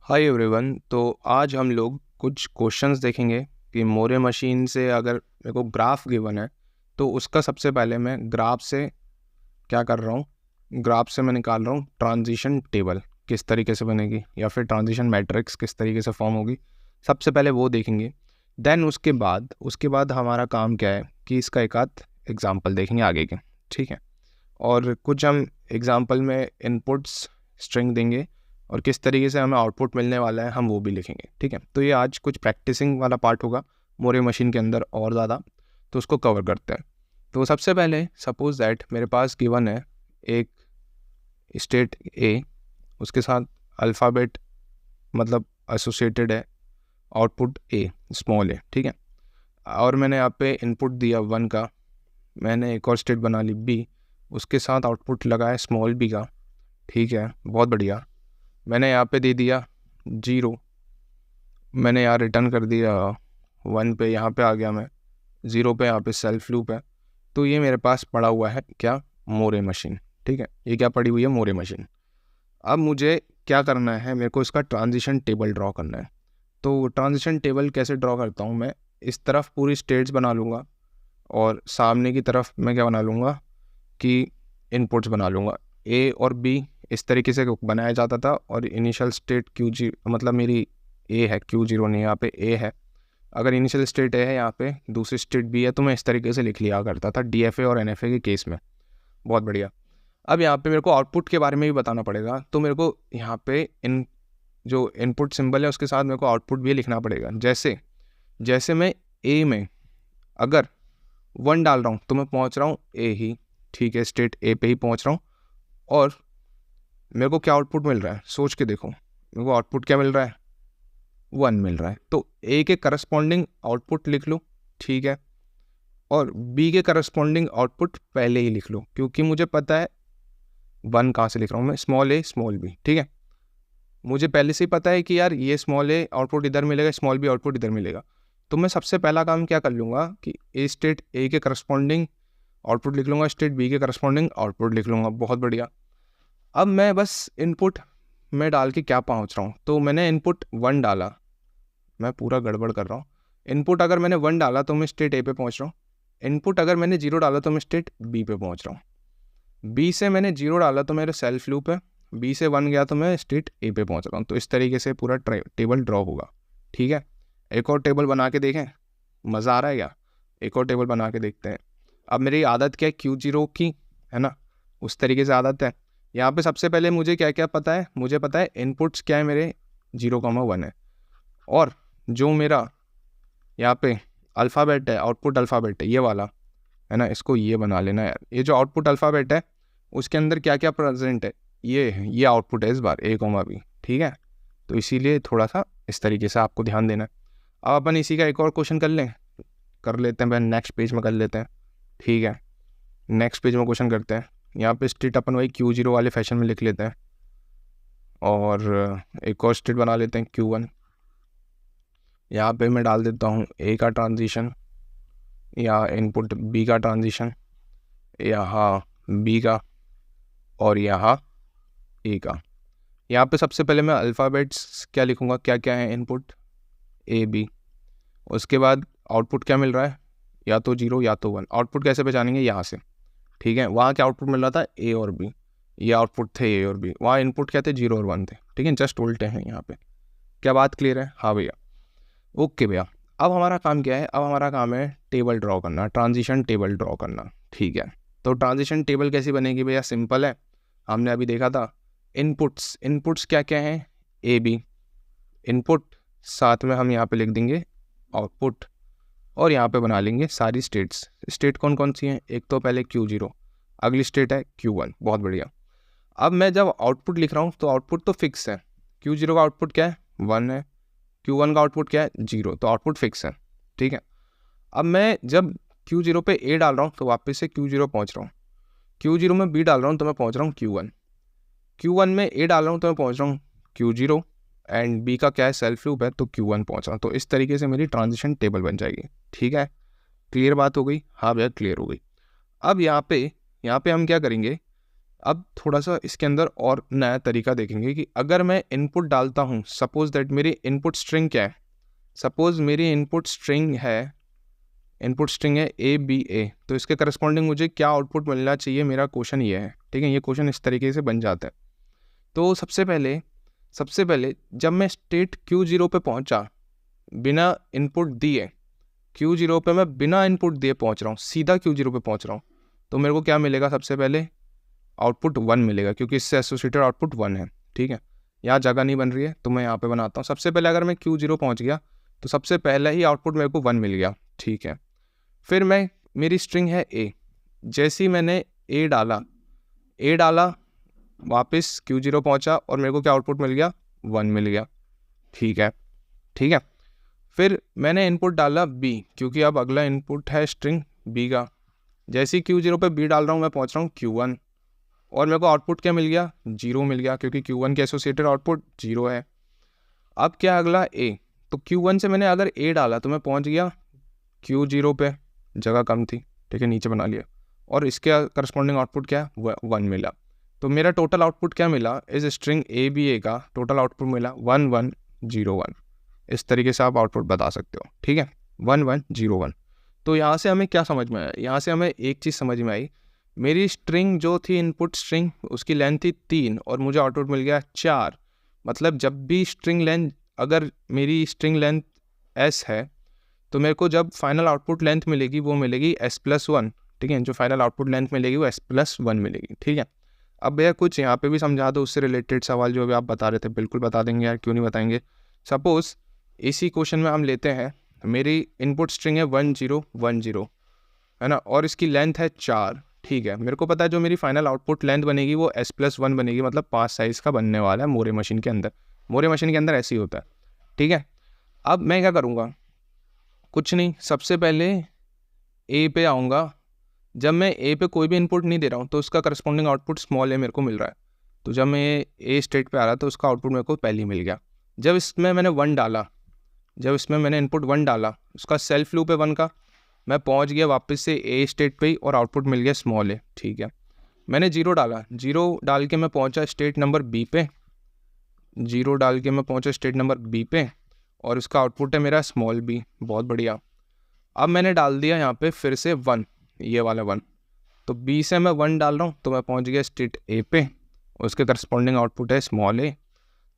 Hi everyone. तो आज हम लोग कुछ क्वेश्चंस देखेंगे कि मोरे मशीन से अगर मेरे को ग्राफ गिवन है तो उसका सबसे पहले मैं ग्राफ से क्या कर रहा हूँ, ग्राफ से मैं निकाल रहा हूँ ट्रांजिशन टेबल किस तरीके से बनेगी या फिर ट्रांजिशन मैट्रिक्स किस तरीके से फॉर्म होगी। सबसे पहले वो देखेंगे। देन उसके बाद हमारा काम क्या है कि इसका एक आध एग्जाम्पल देखेंगे आगे के। ठीक है। और कुछ हम एग्जाम्पल में इनपुट्स स्ट्रिंग देंगे और किस तरीके से हमें आउटपुट मिलने वाला है हम वो भी लिखेंगे। ठीक है। तो ये आज कुछ प्रैक्टिसिंग वाला पार्ट होगा मोरे मशीन के अंदर और ज़्यादा, तो उसको कवर करते हैं। तो सबसे पहले सपोज दैट मेरे पास गिवन है एक स्टेट ए, उसके साथ अल्फ़ाबेट मतलब एसोसिएटेड है आउटपुट ए स्मॉल ए। ठीक है। और मैंने यहाँ पे इनपुट दिया 1 का, मैंने एक और स्टेट बना ली बी, उसके साथ आउटपुट लगाया स्मॉल बी का। ठीक है, बहुत बढ़िया। मैंने यहाँ पे दे दिया 0, मैंने यहाँ रिटर्न कर दिया 1 पे, यहाँ पे आ गया मैं 0 पे, यहाँ पे सेल्फ लूप है। तो ये मेरे पास पड़ा हुआ है क्या, मोरे मशीन। ठीक है, ये क्या पड़ी हुई है, मोरे मशीन। अब मुझे क्या करना है, मेरे को इसका ट्रांजिशन टेबल ड्रॉ करना है। तो ट्रांजिशन टेबल कैसे ड्रॉ करता हूँ मैं, इस तरफ पूरी स्टेट्स बना लूँगा और सामने की तरफ मैं क्या बना लूँगा कि इनपुट्स बना लूँगा। ए और बी इस तरीके से बनाया जाता था और इनिशियल स्टेट Q0 मतलब मेरी ए है, Q0 नहीं, यहाँ पे ए है। अगर इनिशियल स्टेट ए है, यहाँ पे दूसरी स्टेट बी है, तो मैं इस तरीके से लिख लिया करता था DFA और NFA के केस में। बहुत बढ़िया। अब यहाँ पे मेरे को आउटपुट के बारे में भी बताना पड़ेगा, तो मेरे को यहाँ पे इन जो इनपुट सिंबल है उसके साथ मेरे को आउटपुट भी लिखना पड़ेगा। जैसे मैं ए में अगर 1 डाल रहा हूँ तो मैं पहुँच रहा हूँ ए ही। ठीक है, स्टेट ए पे ही पहुँच रहा हूँ। और मेरे को क्या आउटपुट मिल रहा है, सोच के देखो, मेरे को आउटपुट क्या मिल रहा है, 1 मिल रहा है। तो ए के करस्पॉन्डिंग आउटपुट लिख लो। ठीक है। और बी के करस्पॉन्डिंग आउटपुट पहले ही लिख लो, क्योंकि मुझे पता है 1 कहाँ से लिख रहा हूँ मैं, स्मॉल ए स्मॉल बी। ठीक है, मुझे पहले से ही पता है कि यार ये स्मॉल ए आउटपुट इधर मिलेगा, स्मॉल बी आउटपुट इधर मिलेगा। तो मैं सबसे पहला काम क्या कर लूँगा कि ए स्टेट ए के करस्पॉन्डिंग आउटपुट लिख लूँगा, स्टेट बी के करस्पॉन्डिंग आउटपुट लिख लूँगा। बहुत बढ़िया। अब मैं बस इनपुट में डाल के क्या पहुंच रहा हूँ, तो मैंने इनपुट 1 डाला, मैं पूरा गड़बड़ कर रहा हूँ। इनपुट अगर मैंने 1 डाला तो मैं स्टेट ए पे पहुंच रहा हूँ। इनपुट अगर मैंने 0 डाला तो मैं स्टेट बी पे पहुंच रहा हूँ। बी से मैंने 0 डाला तो मेरे सेल्फ लूप है, बी से 1 गया तो मैं स्टेट ए पे पहुंच रहा हूँ। तो इस तरीके से पूरा टेबल ड्रॉ होगा। ठीक है, एक और टेबल बना के देखें, मज़ा आ रहा है क्या, एक और टेबल बना के देखते हैं। अब मेरी आदत क्या है, Q0 की है ना, उस तरीके से आदत है। यहाँ पे सबसे पहले मुझे क्या क्या पता है, मुझे पता है इनपुट्स क्या है मेरे 0,1 है, और जो मेरा यहाँ पे अल्फ़ाबेट है, आउटपुट अल्फ़ाबेट है ये वाला है ना, इसको ये बना लेना यार। ये जो आउटपुट अल्फ़ाबेट है उसके अंदर क्या क्या प्रेजेंट है, ये आउटपुट है इस बार A, B। ठीक है, तो इसीलिए थोड़ा सा इस तरीके से आपको ध्यान देना है। अब अपन इसी का एक और क्वेश्चन कर लेते हैं, मैं नेक्स्ट पेज में कर लेते हैं। ठीक है, नेक्स्ट पेज में क्वेश्चन करते हैं। यहाँ पे स्टेट अपन वही Q0 वाले फैशन में लिख लेते हैं और एक और स्टेट बना लेते हैं Q1। यहाँ पे मैं डाल देता हूँ A का ट्रांजिशन, या इनपुट B का ट्रांजिशन, यहाँ B का, और यहाँ A का। यहाँ पे सबसे पहले मैं अल्फ़ाबेट्स क्या लिखूँगा, क्या क्या है इनपुट A B। उसके बाद आउटपुट क्या मिल रहा है, या तो 0 या तो 1। आउटपुट कैसे पहचानेंगे, यहाँ से। ठीक है, वहाँ क्या आउटपुट मिल रहा था, A और B, ये आउटपुट थे A और B। वहाँ इनपुट क्या थे, 0 और 1 थे। ठीक है, जस्ट उल्टे हैं यहाँ पे। क्या बात क्लियर है, हाँ भैया, ओके भैया। अब हमारा काम क्या है, अब हमारा काम है टेबल ड्रॉ करना, ट्रांजिशन टेबल ड्रॉ करना। ठीक है, तो ट्रांजिशन टेबल कैसी बनेगी भैया, सिंपल है, हमने अभी देखा था। इनपुट्स क्या क्या हैं, A B इनपुट, साथ में हम यहाँ पे लिख देंगे आउटपुट, और यहाँ पे बना लेंगे सारी स्टेट्स। स्टेट कौन कौन सी हैं, एक तो पहले Q0, अगली स्टेट है Q1। बहुत बढ़िया। अब मैं जब आउटपुट लिख रहा हूँ तो आउटपुट तो फिक्स है, Q0 का आउटपुट क्या है, 1 है, Q1 का आउटपुट क्या है, 0, तो आउटपुट फिक्स है। ठीक है, अब मैं जब Q0 पे A डाल रहा हूँ तो वापस से Q0 पहुँच रहा हूँ, Q0 में B डाल रहा हूँ तो मैं पहुँच रहा हूँ Q1, Q1 में A डाल रहा हूँ तो मैं पहुँच रहा हूँ Q0, एंड B का क्या है, सेल्फ लूप है, तो Q1 पहुँच रहा हूँ। तो इस तरीके से मेरी ट्रांजिशन टेबल बन जाएगी। ठीक है, क्लियर बात हो गई, हाँ भैया क्लियर हो गई। अब यहाँ पे हम क्या करेंगे, अब थोड़ा सा इसके अंदर और नया तरीका देखेंगे कि अगर मैं इनपुट डालता हूँ, सपोज दैट मेरी इनपुट स्ट्रिंग क्या है, सपोज मेरी इनपुट स्ट्रिंग है ABA, तो इसके करस्पॉन्डिंग मुझे क्या आउटपुट मिलना चाहिए, मेरा क्वेश्चन ये है। ठीक है, ये क्वेश्चन इस तरीके से बन जाता है। तो सबसे पहले जब मैं स्टेट Q0 पे पहुंचा बिना इनपुट दिए, Q0 पे मैं बिना इनपुट दिए पहुंच रहा हूँ, सीधा Q0 पे पहुंच रहा हूँ, तो मेरे को क्या मिलेगा, सबसे पहले आउटपुट 1 मिलेगा, क्योंकि इससे एसोसिएटेड आउटपुट 1 है। ठीक है, यहाँ जगह नहीं बन रही है तो मैं यहाँ पे बनाता हूँ। सबसे पहले अगर मैं Q0 पहुँच गया तो सबसे पहले ही आउटपुट मेरे को 1 मिल गया। ठीक है, फिर मेरी स्ट्रिंग है A, जैसे ही मैंने A डाला वापस Q0 पहुँचा और मेरे को क्या आउटपुट मिल गया, 1 मिल गया। ठीक है, फिर मैंने इनपुट डाला B, क्योंकि अब अगला इनपुट है स्ट्रिंग B का। जैसे ही Q0 पे B डाल रहा हूँ मैं पहुँच रहा हूँ Q1 और मेरे को आउटपुट क्या मिल गया, 0 मिल गया, क्योंकि Q1 के एसोसिएटेड आउटपुट 0 है। अब क्या अगला A, तो Q1 से मैंने अगर A डाला तो मैं पहुँच गया Q0 पे, जगह कम थी। ठीक है, नीचे बना लिया और इसके करस्पॉन्डिंग आउटपुट क्या, 1 मिला। तो मेरा टोटल आउटपुट क्या मिला, इस स्ट्रिंग ABA का टोटल आउटपुट मिला 1101। इस तरीके से आप आउटपुट बता सकते हो। ठीक है, 1101। तो यहाँ से हमें क्या समझ में आया, यहाँ से हमें एक चीज़ समझ में आई, मेरी स्ट्रिंग जो थी इनपुट स्ट्रिंग, उसकी लेंथ थी 3 और मुझे आउटपुट मिल गया 4। मतलब जब भी स्ट्रिंग लेंथ, अगर मेरी स्ट्रिंग लेंथ S है तो मेरे को जब फाइनल आउटपुट लेंथ मिलेगी वो मिलेगी S+1। ठीक है, जो फाइनल आउटपुट लेंथ मिलेगी वो S+1 मिलेगी। ठीक है, अब भैया कुछ यहाँ पे भी समझा दो, उससे रिलेटेड सवाल जो अभी आप बता रहे थे, बिल्कुल बता देंगे यार, क्यों नहीं बताएंगे। सपोज इसी क्वेश्चन में हम लेते हैं, मेरी इनपुट स्ट्रिंग है 1010, है ना, और इसकी लेंथ है 4। ठीक है, मेरे को पता है जो मेरी फाइनल आउटपुट लेंथ बनेगी वो S+1 बनेगी, मतलब 5 साइज़ का बनने वाला है मोरे मशीन के अंदर ऐसे ही होता है। ठीक है, अब मैं क्या करूँगा, कुछ नहीं, सबसे पहले A पे आऊँगा। जब मैं A पे कोई भी इनपुट नहीं दे रहा हूँ तो उसका करस्पॉन्डिंग आउटपुट स्मॉल a मेरे को मिल रहा है। तो जब मैं A स्टेट पे आ रहा तो उसका आउटपुट मेरे को पहले ही मिल गया। जब इसमें मैंने इनपुट 1 डाला, उसका सेल्फ लूप है 1 का, मैं पहुँच गया वापस से A स्टेट पे ही और आउटपुट मिल गया स्मॉल a। ठीक है, मैंने 0 डाला, 0 डाल के मैं पहुँचा स्टेट नंबर B पे, और उसका आउटपुट है मेरा स्मॉल b। बहुत बढ़िया। अब मैंने डाल दिया यहाँ पे फिर से 1, ये वाला 1, तो B से मैं 1 डाल रहा हूँ तो मैं पहुँच गया स्टेट A पे, उसके करस्पॉन्डिंग आउटपुट है स्मॉल a।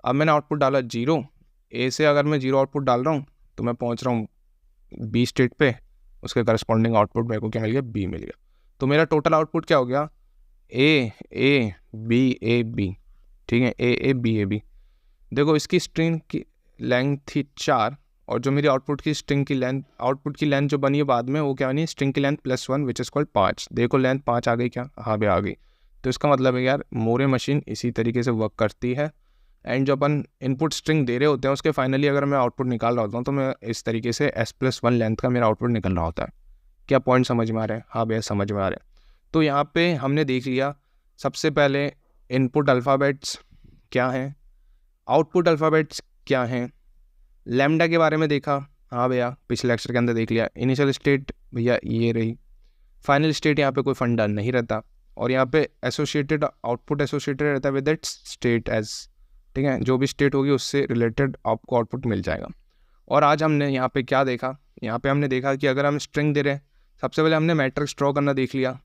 अब मैंने आउटपुट डाला 0, A से अगर मैं 0 आउटपुट डाल रहा हूँ तो मैं पहुँच रहा हूँ B स्टेट पे, उसके करस्पॉन्डिंग आउटपुट मेरे को क्या मिल गया, B मिल गया। तो मेरा टोटल आउटपुट क्या हो गया, A, B। ठीक है, A, B। देखो इसकी स्ट्रिंग की लेंथ थी 4 और जो मेरी आउटपुट की लेंथ जो बनी है बाद में वो क्या बनी, स्ट्रिंग की लेंथ +1 विच इज़ कॉल्ड 5। देखो लेंथ 5 आ गई क्या, हाँ भी आ गई। तो इसका मतलब है यार मोरे मशीन इसी तरीके से वर्क करती है। एंड जो अपन इनपुट स्ट्रिंग दे रहे होते हैं उसके फाइनली अगर मैं आउटपुट निकाल रहा होता हूँ तो मैं इस तरीके से S+1 लेंथ का मेरा आउटपुट निकल रहा होता है। क्या पॉइंट समझ में आ रहा है, हाँ भैया समझ में आ रहा है। तो यहाँ पे हमने देख लिया, सबसे पहले इनपुट अल्फ़ाबेट्स क्या हैं, आउटपुट अल्फ़ाबेट्स क्या हैं, लैम्डा के बारे में देखा, हाँ भैया पिछले लेक्चर के अंदर देख लिया। इनिशियल स्टेट भैया ये रही, फाइनल स्टेट यहाँ पे कोई फंडा नहीं रहता, और यहाँ पे एसोसिएटेड आउटपुट एसोसिएटेड रहता है विद दैट स्टेट एज। ठीक है, जो भी स्टेट होगी उससे रिलेटेड आपको आउटपुट मिल जाएगा। और आज हमने यहाँ पे क्या देखा, यहाँ पे हमने देखा कि अगर हम स्ट्रिंग दे रहे हैं, सबसे पहले हमने मैट्रिक्स ड्रॉ करना देख लिया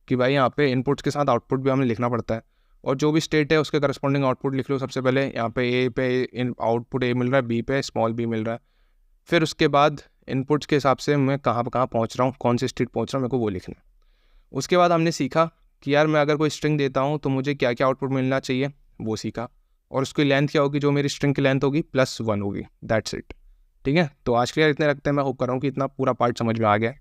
कि भाई यहाँ पे इनपुट्स के साथ आउटपुट भी हमें लिखना पड़ता है, और जो भी स्टेट है उसके करस्पॉन्डिंग आउटपुट लिख लो। सबसे पहले यहाँ पे A पे आउटपुट A मिल रहा है, B पे स्मॉल b मिल रहा है। फिर उसके बाद इनपुट्स के हिसाब से मैं कहाँ पहुँच रहा हूँ, कौन सी स्टेट पहुँच रहा हूँ, मेरे को वो लिखना। उसके बाद हमने सीखा कि यार मैं अगर कोई स्ट्रिंग देता हूँ तो मुझे क्या क्या आउटपुट मिलना चाहिए, वो सीखा। और उसकी लेंथ क्या होगी, जो मेरी स्ट्रिंग की लेंथ होगी +1 होगी, दैट्स इट। ठीक है, तो आज के लिए इतने रखते हैं। मैं होप कर रहा हूँ कि इतना पूरा पार्ट समझ में आ गया है।